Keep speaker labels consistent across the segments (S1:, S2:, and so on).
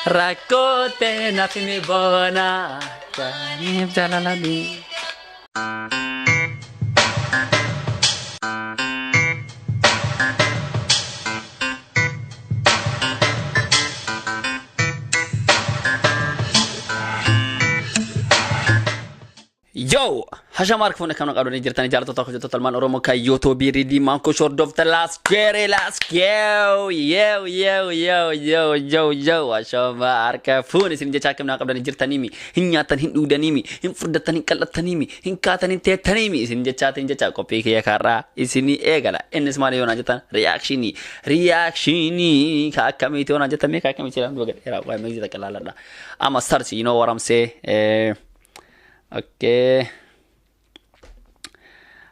S1: Rakote nafimi bona. Janib jalaladi. Yo, hasha mark phone kam naqadoni jirtani jaalatu ta khojto talman oromo ka youtube ridi manko short of the last query last yo hasha mark phone isin jecha kam naqadoni jirtani mi hinyatan hindudani mi hinfurdatan qallatani mi hinkatan tetani mi isin jecha copy ke yakara isini egala ennis mali yona jetan reactioni ka kamiti yona jetame ka kamiti ram doga era wa megzi takalala ama search, you know what I'm saying. Okay.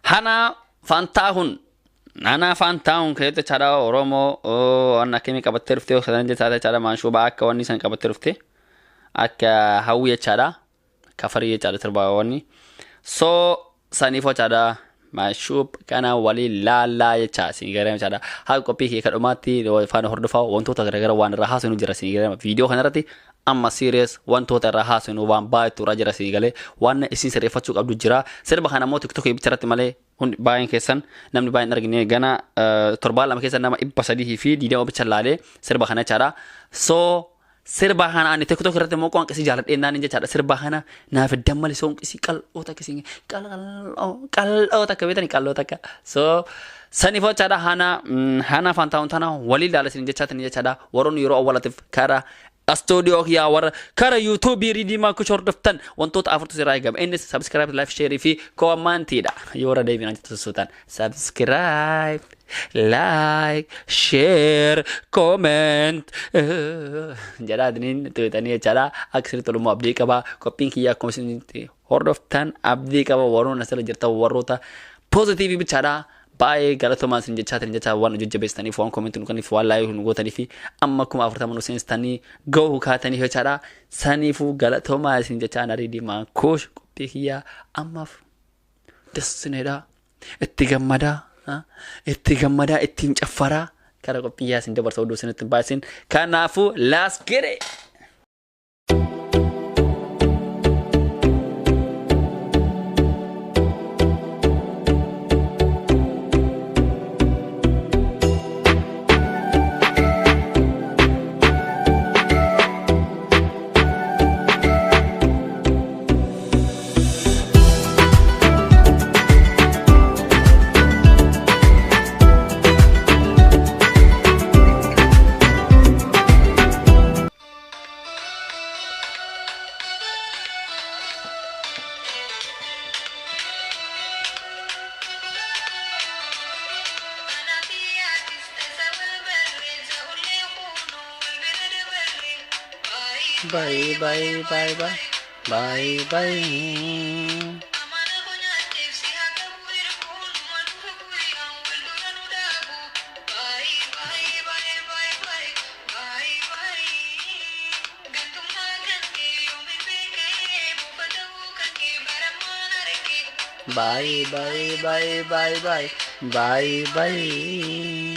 S1: Hana Fantahun kayto cara oromo anna kemi kabatte rufte khadan je cara manshuba akka wani san kabatte rufte akka hawiya cara kafariya cara terbawa so sanifo cara mashub kana wali la ya cha singare cara ha kopi ke kadumati do fana hordofa wonto tagara wan raha sunu jira singare video kanarati amma serious one to raha sunu wan ba to rajara singale wan isin sere fachu abdu jira serba kana mo tiktok ibtarati male hun bayin kesan namni bayin argine gana torbala kesan nama ibasadihi fi di dawo bicallale serba kana cara so serba hana ani tiktok rate mo kon kesi jalat enani je cara serba hana na fe damal so kesi kal ota kesi kal ota kabetani kal ota ka so sanifo cara hana fantaun tana wali dalasin je chatani je cara waron yoro awalatif kara studio ya war kara youtube ridi ma ku chordaftan wontot afurtu sirai gam enes subscribe live share fi comment tidak yora dai binan tusutan subscribe like share comment jara dinin tu tani cara aksir tolu mo abdi ka ba coping ya community hordoftan abdi ka ba waron asal jerta warota positive bicara باي قالت ما سنجت شاتن جتا وان جوج بيستاني فون كومنت نكني فو لاي هنغو تاني في اما كم افرتا منو سنستاني جو كاتني هو چارا ساني فو قالت ما سنجت انا ريدي ما كوش بيخيا اما دسنيدا اتغمدا اتمچفرا كارا كوبيا سنجت برسو دو سنت باسين كانافو لاس كيري Bye bye bye bye bye bye. Bye bye bye bye bye bye bye.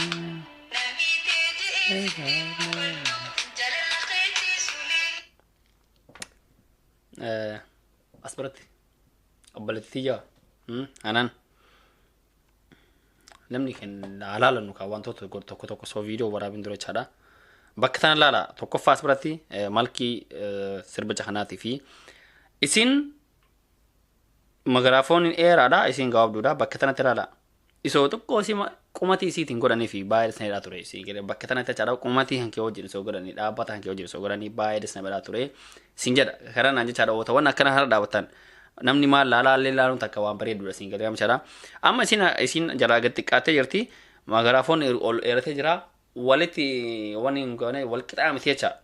S1: أصبرت قبلت تيجا أنا لم يكن على لأنه كوان توكو سو فيديو ورا بندرو تشادا بكتان لا توكو فاس براتي مالكي سرب جهناتي في إسين مغرافون إير ada إسين جواب دودا بكتان ترى لا إسو توكو سيما kumati isi tinggoran fi bayar sene dature isi kire baketana ta cara kumati hanke ojir so gorani da bata hanke ojir so gorani bayar sene dature sinjada karena anje cara wata wana kana har dawatan namni ma lala le lalun takawa bare dura singa am cara amma isin jara gatikate yerti magarafon erate jara waleti wani ngone walkita am techa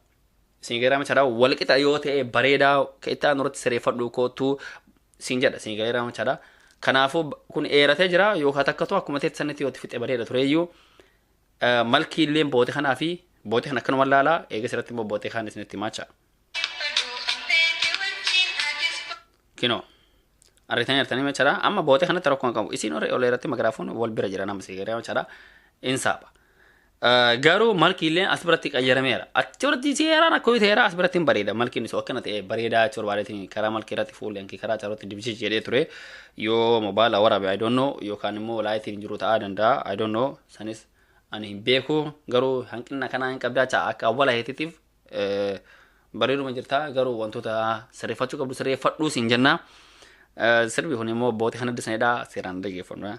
S1: singa am cara walkita yote bareda kaita nurut sere fadu ko tu sinjada singa am cara kanafu kun erate jira yo hatakatu akuma tet sanati yoti fit bareda tureyu malki lem bote khana fi bote khana kan wallala ege serati mo bote khana sinati macha kino aritanya tani machara amma bote khana taro kon kam isin ore olerate magrafon wal bira jira nam sigere machara insaba garuu malkiillee as biratti qayyarameera. Achi biratti seeraan akka ta'eera as biratti hin bareeda. Malkiin isaa akkana ta'e bareedaa jechuudha bareetiin karaa malkii irratti fuulleen karaa carrootti dibisee jedhee ture. Yoo mobaala waraabee I don't know yookaan immoo laayitiin jiru ta'aa danda'a I don't know sanis ani hin beeku garuu hanqina kanaa hin qabdaa caa akka awwala heetiitiif bareeduma jirta garuu wantoota sirreeffachuu qabdu sirreeffadhuu siin jenna. Sirbi kun immoo booti kana dhisanidha seeraan dhaggeeffannu.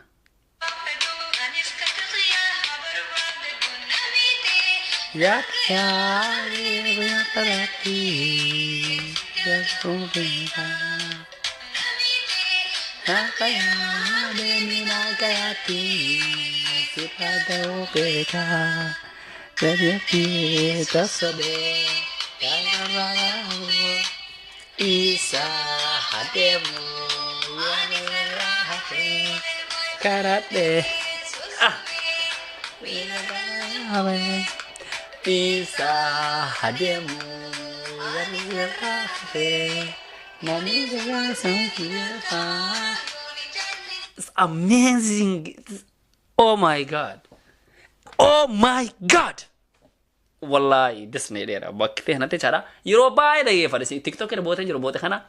S1: Ya kaya berarti ya kubingka ya kaya demina kayati sipada upeka jadi kita sedih ya rawu isa hademu ya hati karate Bisa hadimu dari kafe nani juga sangkiapa. It's amazing. Oh my god. Oh my god. Wallahi Disney dera bakte nanti cara Eropa ada ya pada si TikTok ada buatan jero buatan kana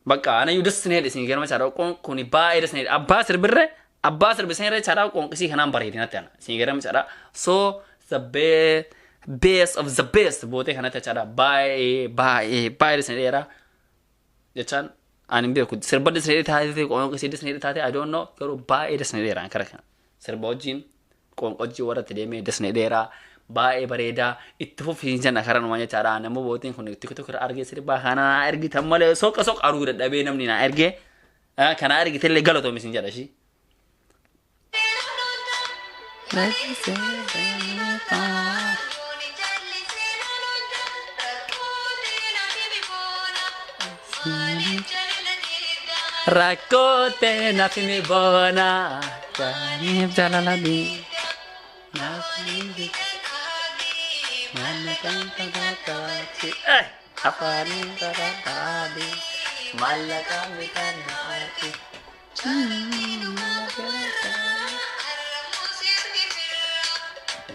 S1: bakka ana yu Disney di sini kira cara kuni bai Disney abba serbere Abbas bersama cara kong kesi kanam baridina tiana. Sehingga cara so the best of the best. Bote kana cara bye di sini era. Jangan anim dia ku serba di sini tadi kong kesi di sini tadi I don't know. Kalau bye di sini era angkara kan. Serba ojin kong oji wara tadi me di sini era. Bye bareda itu finjan akaran namanya cara anda mau botin kuni tiktok arge serba kana arge tammale sok aru udah dabe namni na arge. Kana arge tele galo to misin jada sih. Rakote nafi mi bona Janib jalaladi Nafi Manakan tabatati Apa ni tabatadi Malakan witanati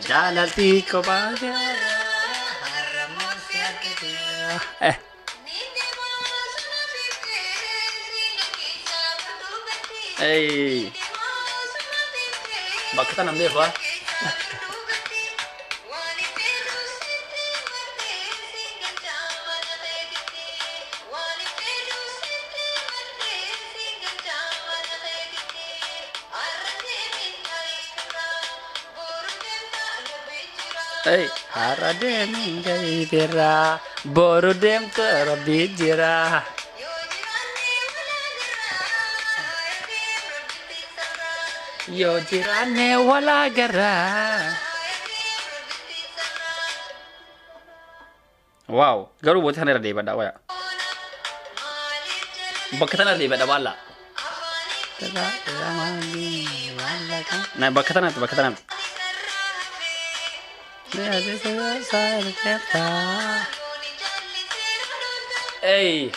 S1: Jalati ko baga Hey bakit tanam dia ba Hey, haradem gai tera, borudem terabijira. Yo jirane wala gara. Wow, garu buat sana ada pada apa ya? Bakatan ada pada bala. Nah, bakatan. Hey.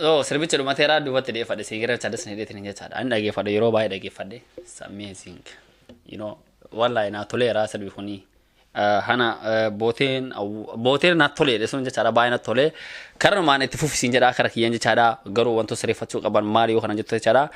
S1: Oh, serbi cuma matera dua tadi pada segera cada sendiri tadinya cada. Anda lagi pada Eropa lagi pada. It's amazing. You know, wallahi na tolera serbi kuni. Hana boten na tole desun cara bayi na tole. Karena mana itu fufi sinjara akar kian cara garu wanto serifat cuk aban Mario karena jatuh cara.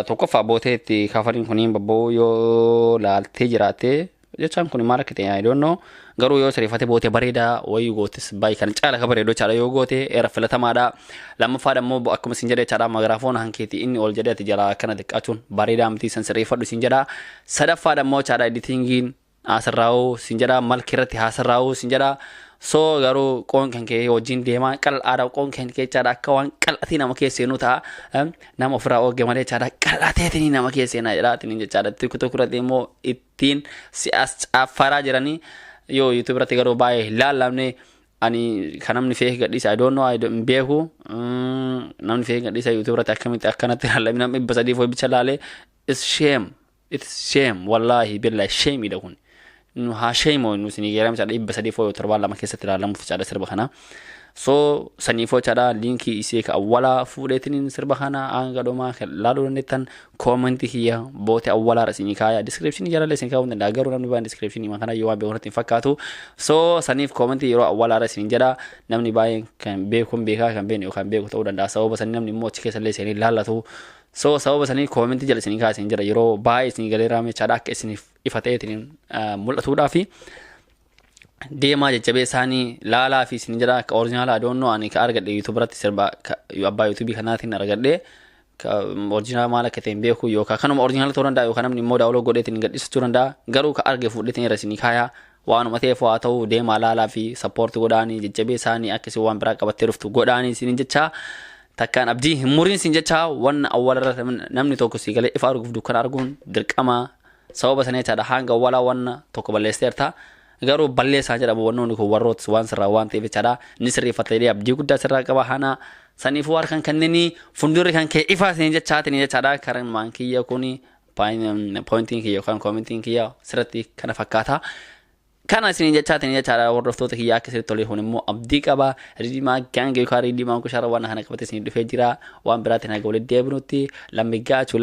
S1: Toko fa bote ti kafarin kuni babo yo lal tejirate. Jacam kuni mara kita I don't know. Garu yo serifate bote barida way gotes bay kan cala kabaredo cara yo gote era filata mada lama fada mo aku sinjada cara mikrofon hanketi inni ol jada tijara kana dekatun barida amti san serifat du sinjada sada fada mo cara editingin asrau sinjada malkirati hasrau sinjada so garu kon kan ke ojin dema kal ada kon kan ke cara kawan kal atina make senuta nama fra o gemade cara kal atini nama ke sena jara tinin cara tikuto kurate mo itin si as afara jarani yo YouTube berarti garu bae lalamne ani kanamni fee gadhiisa I don't know I don't beeku namni fee gadhiisa YouTube irratti akkamitti akkanatti ilaalamee namni basadii foo bicha laalee it's shame wallahi billahi shame ida kun nu ha shame nu sini geeram sada basadii foo torba lama keessatti ilaalamuuf cada sirba kana so sanifo cada linki isi ka awwala fuudhetin sirba kana anga doma lalo netan comment hiya bote awwala rasini kaya description jara lesen ka wonda garu namni ban description ma kana yowa be horatin fakatu so sanif comment yoro awwala rasini jara namni bayen kan be kun be ka kan be ne kan be ko tawdan da sawo basan namni mo cike salle seni lalatu so sawo basani comment jara sini ka sen jara yoro bay sini galera me cada ke sini ifatetin mulatu dafi dema jajjabe sani lala fi sinjara ka original I don't know ani ka argadde YouTube ratti serba abba YouTube kanatin argadde ka original mala ka tembe ku yo ka kanum original toranda yo kanam ni moda wolo godetin gadis turanda garu ka arge fudetin rasini kaya wanu mate fo ataw dema lala fi support godani jajjabe sani akasi wan bra ka batteruftu godani sinjacha takkan abdi murin sinjacha wan awwal namni to ko sigale ifaru gufdu kan argun dirqama sawaba saneta da hanga wala wan to ko ballesterta garu balle saja da bonno ko warrot wan sara wan tebe cada nisri fatali abdi gudda sara ka bahana sanifu war kan kanni fundur kan ke ifa sen chat ni cada karan manki ya kuni pointing ki kan commenting ki ya sirati kana fakata kana sin chat ni cada warrot to ki ya ke sir tole hono mo abdi ka ba ridima gange ko ridima ko shara wan hana ka sin de fejira wan brate na gole debnuti lammi gachu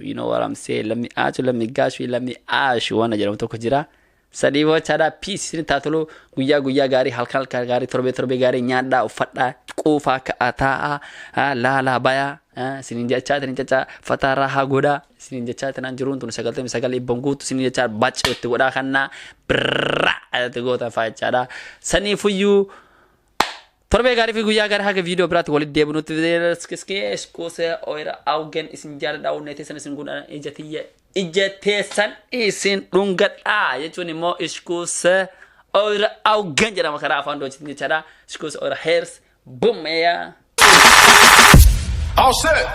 S1: you know what I'm saying lammi gachu wana jaram to ko jira sadiwo cada peace ni tatolo guya gari halkal gari torbe gari nyada ufada qufa ka ata la baya sininja chat ni caca fatara hagoda sininja chat nan jurun tun sagal ibongu tu sininja chat bach tu goda kanna bra tu gota fa cada sani fuyu torbe gari fi guya gari haga video brat walid debnu tu skiske skose oira augen isinjar daw nete san singuna ijatesan isin rungada yachuni mo iskuse oira augen jara makara afando chitni cara iskuse oira hairs boom ya all set